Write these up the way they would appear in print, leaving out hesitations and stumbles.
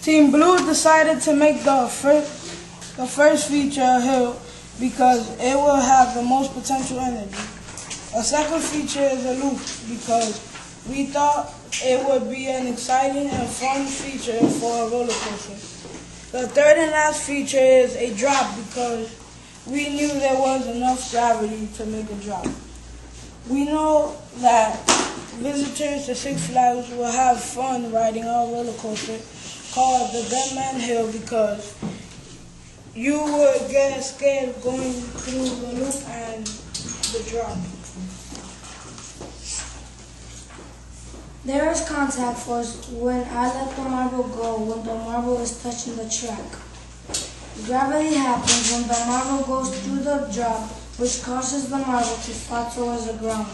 Team Blue decided to make the first feature a hill because it will have the most potential energy. A second feature is a loop because we thought it would be an exciting and fun feature for a roller coaster. The third and last feature is a drop because we knew there was enough gravity to make a drop. We know that visitors to Six Flags will have fun riding our roller coaster called the Dead Man Hill because you would get scared going through the loop and the drop. There is contact force when I let the marble go when the marble is touching the track. Gravity happens when the marble goes through the drop, which causes the marble to fall towards the ground.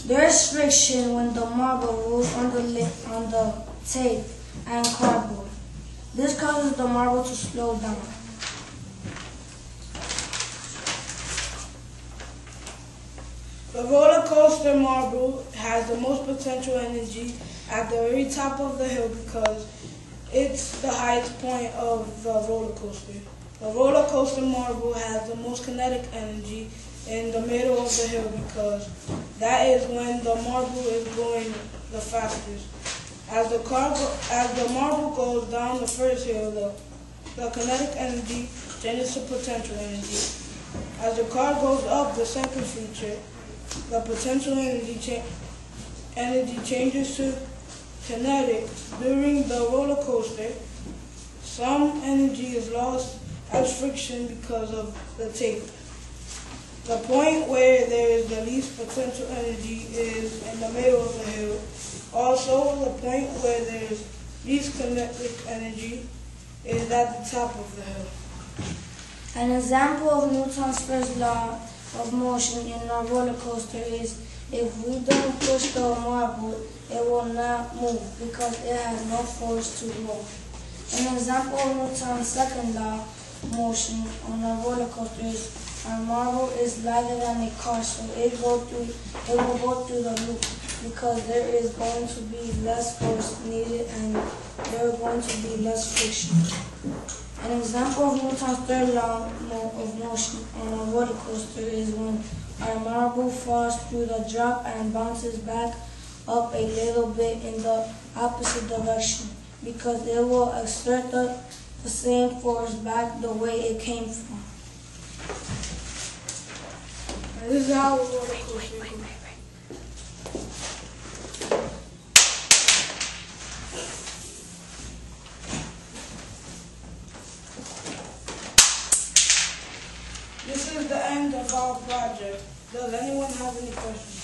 There is friction when the marble rolls on the tape and cardboard. This causes the marble to slow down. The roller coaster marble has the most potential energy at the very top of the hill because it's the highest point of the roller coaster. The roller coaster marble has the most kinetic energy in the middle of the hill because that is when the marble is going the fastest. As the marble goes down the first hill, the kinetic energy changes to potential energy. As the car goes up the second feature, the potential energy changes to kinetic. During the roller coaster, some energy is lost as friction because of the tape. The point where there is the least potential energy is in the middle of the hill. Also, the point where there is least kinetic energy is at the top of the hill. An example of Newton's first law of motion in a roller coaster is if we don't push the marble, it will not move because it has no force to roll. An example of Newton's second law of motion on a roller coaster is a marble is lighter than a car, so it will go through the loop because there is going to be less force needed and there is going to be less friction. An example of Newton's third law of motion on a roller coaster is when a marble falls through the drop and bounces back up a little bit in the opposite direction because it will exert the same force back the way it came from. And this is how the roller coaster goes. This is the end of our project. Does anyone have any questions?